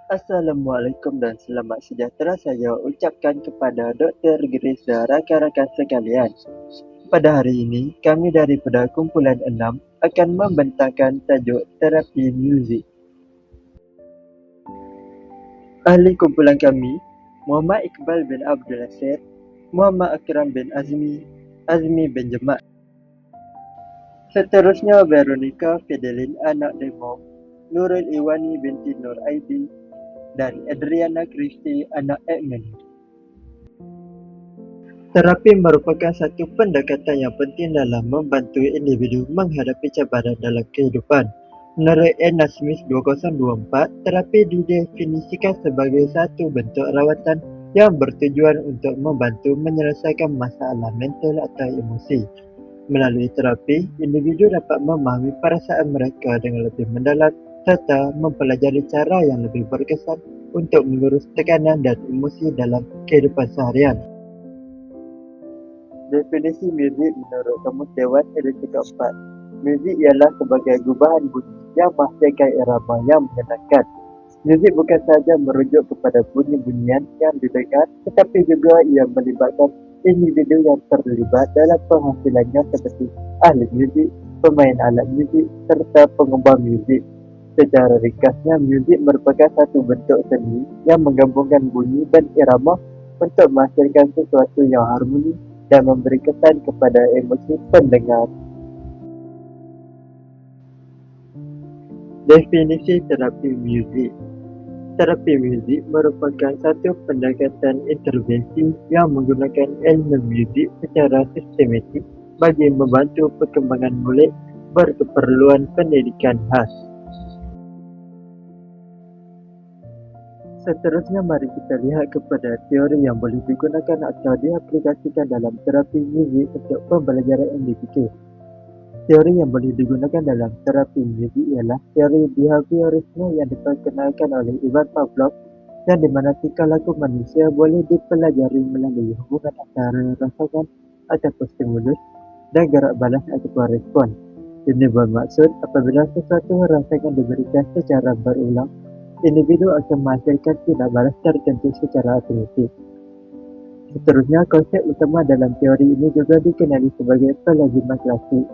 Assalamualaikum dan selamat sejahtera saya ucapkan kepada Dr. Grace dan rakan-rakan sekalian. Pada hari ini, kami daripada kumpulan 6 akan membentangkan tajuk terapi muzik. Ahli kumpulan kami, Muhammad Iqbal bin Abdul Nasir, Muhammad Akram bin Azmi, Azmi bin Jemat. Seterusnya Veronica Fidelin anak Demo, Nurul Iwani binti Nur Aidi, dan Adriana Christie anak Edmund. Terapi merupakan satu pendekatan yang penting dalam membantu individu menghadapi cabaran dalam kehidupan. Menurut Anna Smith 2024, terapi didefinisikan sebagai satu bentuk rawatan yang bertujuan untuk membantu menyelesaikan masalah mental atau emosi. Melalui terapi, individu dapat memahami perasaan mereka dengan lebih mendalam serta mempelajari cara yang lebih berkesan untuk mengurus tekanan dan emosi dalam kehidupan seharian. Definisi muzik menurut Kamus Dewan edisi keempat. Muzik ialah sebagai gubahan bunyi yang menghasilkan irama yang menyenangkan. Muzik bukan sahaja merujuk kepada bunyi-bunyian yang didengar, tetapi juga ia melibatkan individu yang terlibat dalam penghasilannya seperti ahli muzik, pemain alat muzik serta pengembang muzik. Secara ringkasnya, muzik merupakan satu bentuk seni yang menggabungkan bunyi dan irama untuk menghasilkan sesuatu yang harmoni dan memberi kesan kepada emosi pendengar. Definisi terapi muzik. Terapi muzik merupakan satu pendekatan intervensi yang menggunakan elemen muzik secara sistematik bagi membantu perkembangan murid berkeperluan pendidikan khas. Seterusnya, mari kita lihat kepada teori yang boleh digunakan atau diaplikasikan dalam terapi muzik untuk pembelajaran individu. Teori yang boleh digunakan dalam terapi muzik ialah teori behaviorisme yang diperkenalkan oleh Ivan Pavlov, yang di mana tingkah laku manusia boleh dipelajari melalui hubungan antara rasakan ataupun stimulus dan gerak balas ataupun respon. Ini bermaksud apabila sesuatu rasakan diberikan secara berulang, individu akan menghasilkan tindak balas tertentu secara otomatik. Seterusnya, konsep utama dalam teori ini juga dikenali sebagai pelaziman klasik.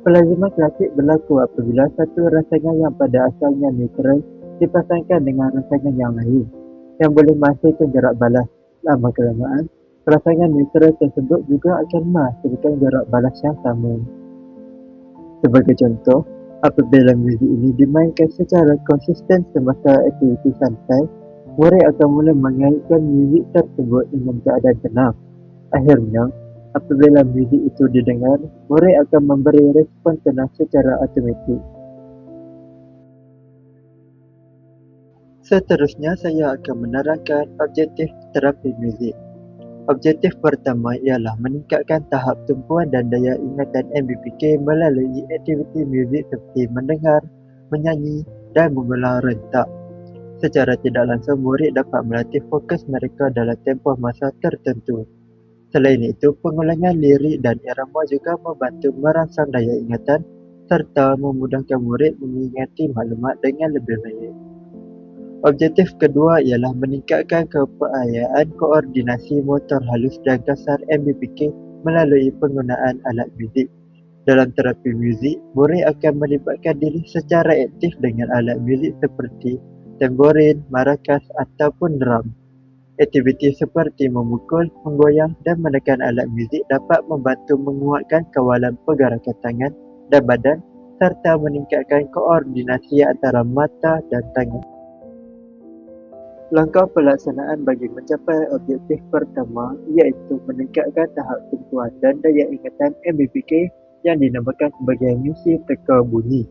Pelaziman klasik berlaku apabila satu rasangan yang pada asalnya neutral dipasangkan dengan rasangan yang lain yang boleh menghasilkan gerak balas. Lama-kelamaan, rasangan neutral tersebut juga akan menghasilkan gerak balas yang sama. Sebagai contoh, apabila muzik ini dimainkan secara konsisten semasa aktiviti santai, murid akan mula mengaitkan muzik tersebut dengan keadaan tenang. Akhirnya, apabila muzik itu didengar, murid akan memberi respon tenang secara automatik. Seterusnya, saya akan menerangkan objektif terapi muzik. Objektif pertama ialah meningkatkan tahap tumpuan dan daya ingatan MBPK melalui aktiviti muzik seperti mendengar, menyanyi dan mengulang rentak. Secara tidak langsung, murid dapat melatih fokus mereka dalam tempoh masa tertentu. Selain itu, pengulangan lirik dan irama juga membantu merangsang daya ingatan serta memudahkan murid mengingati maklumat dengan lebih baik. Objektif kedua ialah meningkatkan keupayaan koordinasi motor halus dan kasar MBPK melalui penggunaan alat muzik. Dalam terapi muzik, murid akan melibatkan diri secara aktif dengan alat muzik seperti tamborin, maracas ataupun drum. Aktiviti seperti memukul, menggoyang dan menekan alat muzik dapat membantu menguatkan kawalan pergerakan tangan dan badan serta meningkatkan koordinasi antara mata dan tangan. Langkah pelaksanaan bagi mencapai objektif pertama iaitu meningkatkan tahap tumpuan dan daya ingatan MBPK yang dinamakan sebagai misi teka bunyi.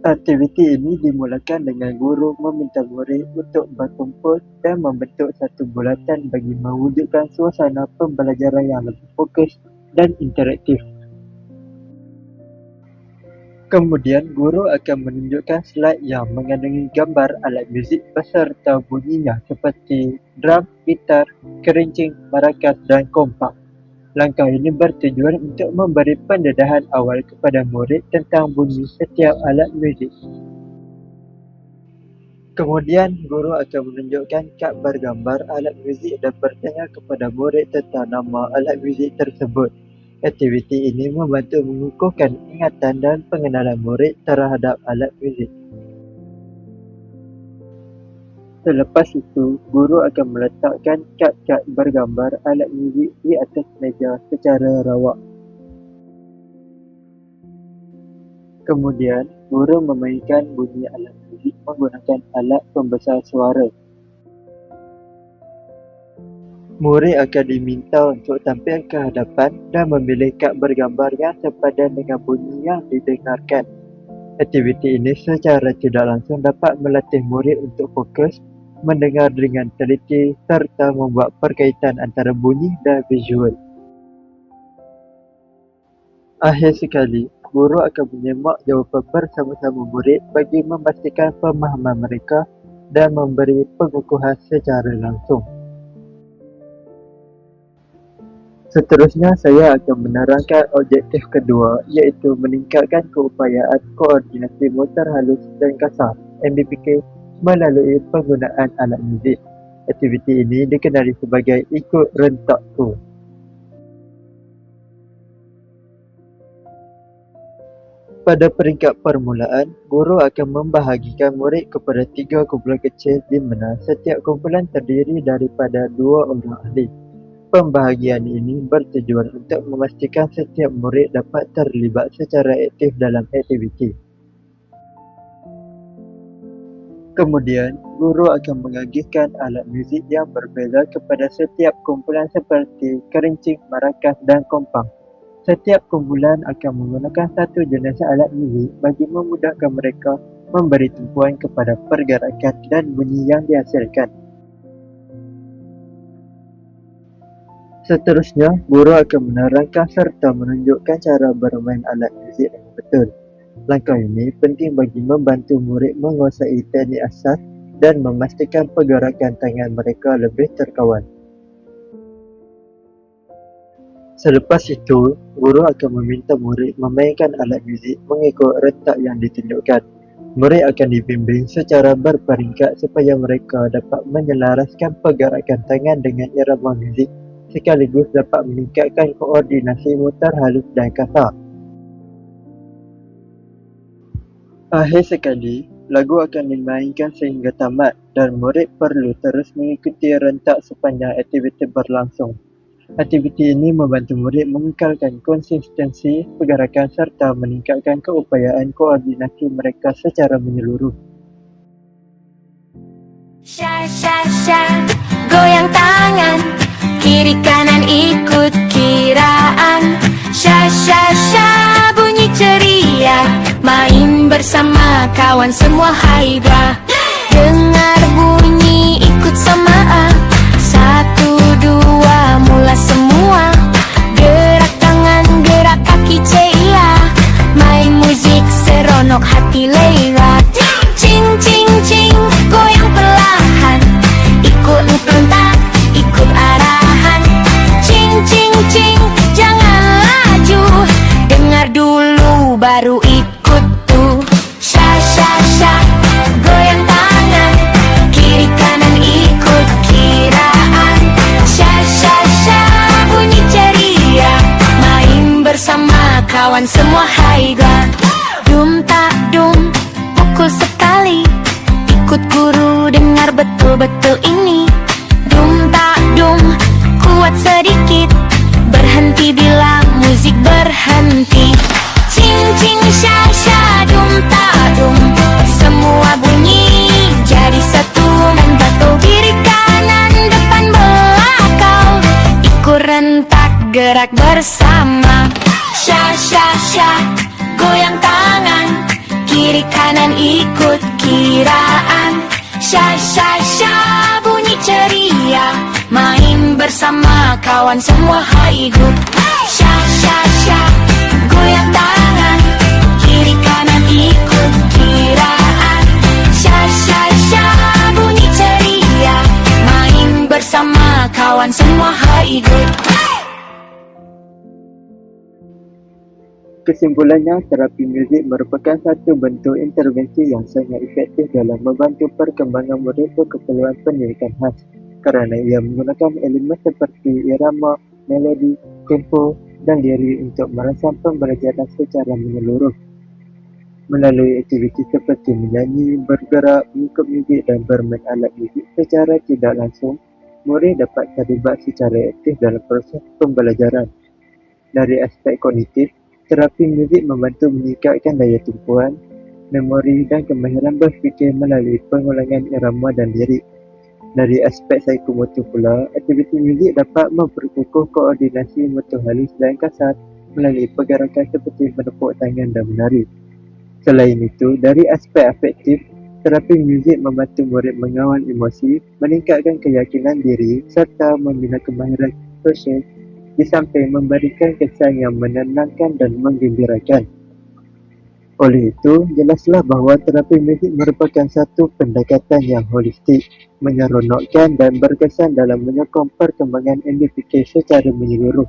Aktiviti ini dimulakan dengan guru meminta murid untuk berkumpul dan membentuk satu bulatan bagi mewujudkan suasana pembelajaran yang lebih fokus dan interaktif. Kemudian, guru akan menunjukkan slide yang mengandungi gambar alat muzik beserta bunyinya seperti drum, gitar, kerincing, maracas dan kompak. Langkah ini bertujuan untuk memberi pendedahan awal kepada murid tentang bunyi setiap alat muzik. Kemudian, guru akan menunjukkan kad bergambar alat muzik dan bertanya kepada murid tentang nama alat muzik tersebut. Aktiviti ini membantu mengukuhkan ingatan dan pengenalan murid terhadap alat muzik. Selepas itu, guru akan meletakkan kad-kad bergambar alat muzik di atas meja secara rawak. Kemudian, guru memainkan bunyi alat muzik menggunakan alat pembesar suara. Murid akan diminta untuk tampil ke hadapan dan memilih kad bergambar yang sepadan dengan bunyi yang didengarkan. Aktiviti ini secara tidak langsung dapat melatih murid untuk fokus, mendengar dengan teliti serta membuat perkaitan antara bunyi dan visual. Akhir sekali, guru akan menyemak jawapan bersama-sama murid bagi memastikan pemahaman mereka dan memberi pengukuhan secara langsung. Seterusnya, saya akan menerangkan objektif kedua, iaitu meningkatkan keupayaan koordinasi motor halus dan kasar (MBPK) melalui penggunaan alat muzik. Aktiviti ini dikenali sebagai ikut rentakku. Pada peringkat permulaan, guru akan membahagikan murid kepada 3 kumpulan kecil di mana setiap kumpulan terdiri daripada 2 orang ahli. Pembahagian ini bertujuan untuk memastikan setiap murid dapat terlibat secara aktif dalam aktiviti. Kemudian, guru akan mengagihkan alat muzik yang berbeza kepada setiap kumpulan seperti kerincing, maracas dan kompang. Setiap kumpulan akan menggunakan satu jenis alat muzik bagi memudahkan mereka memberi tumpuan kepada pergerakan dan bunyi yang dihasilkan. Seterusnya, guru akan menerangkan serta menunjukkan cara bermain alat muzik dengan betul. Langkah ini penting bagi membantu murid menguasai teknik asas dan memastikan pergerakan tangan mereka lebih terkawal. Selepas itu, guru akan meminta murid memainkan alat muzik mengikut rentak yang ditunjukkan. Murid akan dibimbing secara berperingkat supaya mereka dapat menyelaraskan pergerakan tangan dengan irama muzik sekaligus dapat meningkatkan koordinasi motor halus dan kasar. Akhir sekali, lagu akan dimainkan sehingga tamat dan murid perlu terus mengikuti rentak sepanjang aktiviti berlangsung. Aktiviti ini membantu murid mengekalkan konsistensi pergerakan serta meningkatkan keupayaan koordinasi mereka secara menyeluruh. Sha sha sha, goyang tangan, kiri kanan ikut kiraan. Sha sha sha, bunyi ceria, main bersama kawan semua haida. Dengar bunyi ikut sama, 1, 2, mula semua. Gerak tangan, gerak kaki ceria, main musik seronok hati leila. Cing cing cing, goyang perlahan, ikut rentak, ikut arahan. Cing cing cing, jangan laju, dengar dulu baru ikut tuh. Sha sha sha, goyang tangan, kiri kanan ikut kiraan. Sha sha sha, bunyi ceria, main bersama kawan semua haiga. Dum tak dum, pukul sekali, ikut guru dengar betul-betul ini. Dum tak dum, kuat sedikit, berhenti bila musik berhenti. Cing cing sha sha, dum tak dum, semua bunyi jadi satu. Dan batu kiri kanan depan belakang, ikut rentak gerak bersama. Sha sha sha, goyang tangan, kiri kanan ikut kiraan. Sha sha sha, bunyi ceria, main bersama kawan semua haigu. Sha sha sha, goyang tangan, kiri kanan ikut kiraan. Sha sha sha, bunyi ceria, main bersama kawan semua haigu. Kesimpulannya, terapi muzik merupakan satu bentuk intervensi yang sangat efektif dalam membantu perkembangan murid berkeperluan pendidikan khas kerana ia menggunakan elemen seperti irama, melodi, tempo dan lirik untuk merangsang pembelajaran secara menyeluruh. Melalui aktiviti seperti menyanyi, bergerak, mengikut muzik dan bermain alat muzik secara tidak langsung, murid dapat terlibat secara aktif dalam proses pembelajaran. Dari aspek kognitif, terapi muzik membantu meningkatkan daya tumpuan, memori dan kemahiran berfikir melalui pengulangan irama dan lirik. Dari aspek psikomotor pula, aktiviti muzik dapat memperkukuh koordinasi motor halus dan kasar melalui pergerakan seperti menepuk tangan dan menari. Selain itu, dari aspek afektif, terapi muzik membantu murid mengawal emosi, meningkatkan keyakinan diri serta membina kemahiran sosial di samping memberikan kesan yang menenangkan dan menggembirakan. Oleh itu, jelaslah bahawa terapi muzik merupakan satu pendekatan yang holistik, menyeronokkan dan berkesan dalam menyokong perkembangan individu secara menyeluruh.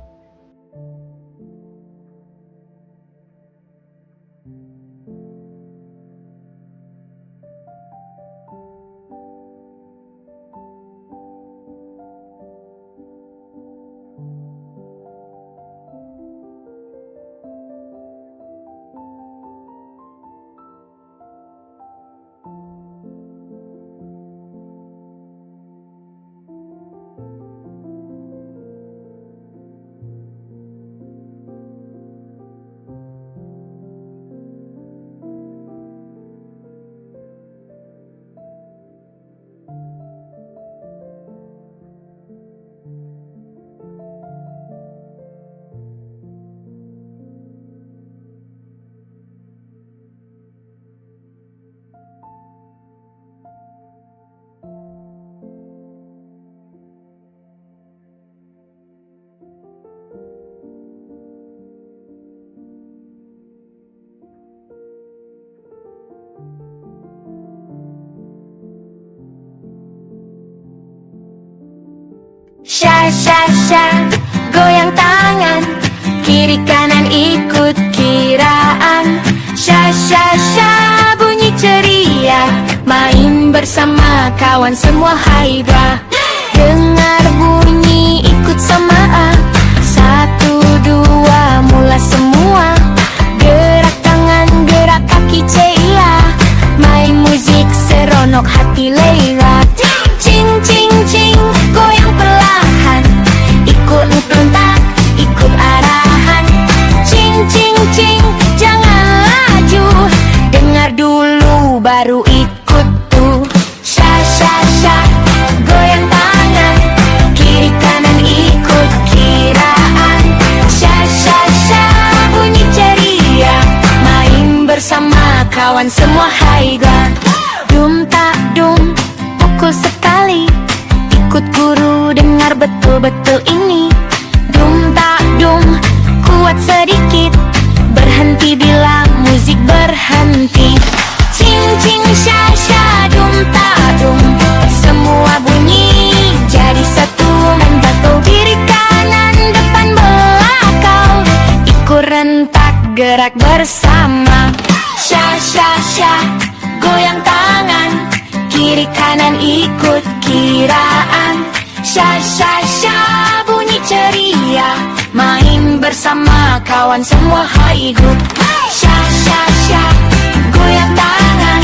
Sha sha sha, goyang tangan, kiri kanan ikut kiraan. Sha sha sha, bunyi ceria, main bersama kawan semua haidra. Dengar bunyi ikut sama, 1, 2, mula semua. Gerak tangan, gerak kaki ceria, main musik seronok hati leira. Cing cing cing, goyang perlahan, ikut pentak, ikut arahan. Cing cing cing, jangan laju, dengar dulu baru ikut tuh. Sha sha sha, goyang tangan, kiri kanan ikut kiraan. Sha sha sha, bunyi ceria, main bersama kawan semua haidra. Dum tak dum, pukul sekali, ikut guru dengar betul-betul ini. Dum tak dum, kuat sedikit, berhenti bila musik berhenti. Cing cing sha sha, dum tak dum, semua bunyi jadi satu. Main batu kiri kanan depan belakang, ikut rentak gerak bersama. Sha sha sha, goyang tangan, kiri kanan ikut kiraan. Sha sha sha, bunyi ceria, main bersama kawan semua hidup. Sha sha sha, goyang tangan,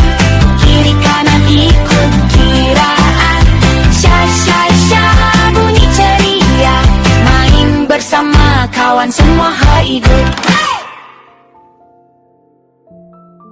kiri kanan ikut kiraan. Sha sha sha, bunyi ceria, main bersama kawan semua hidup.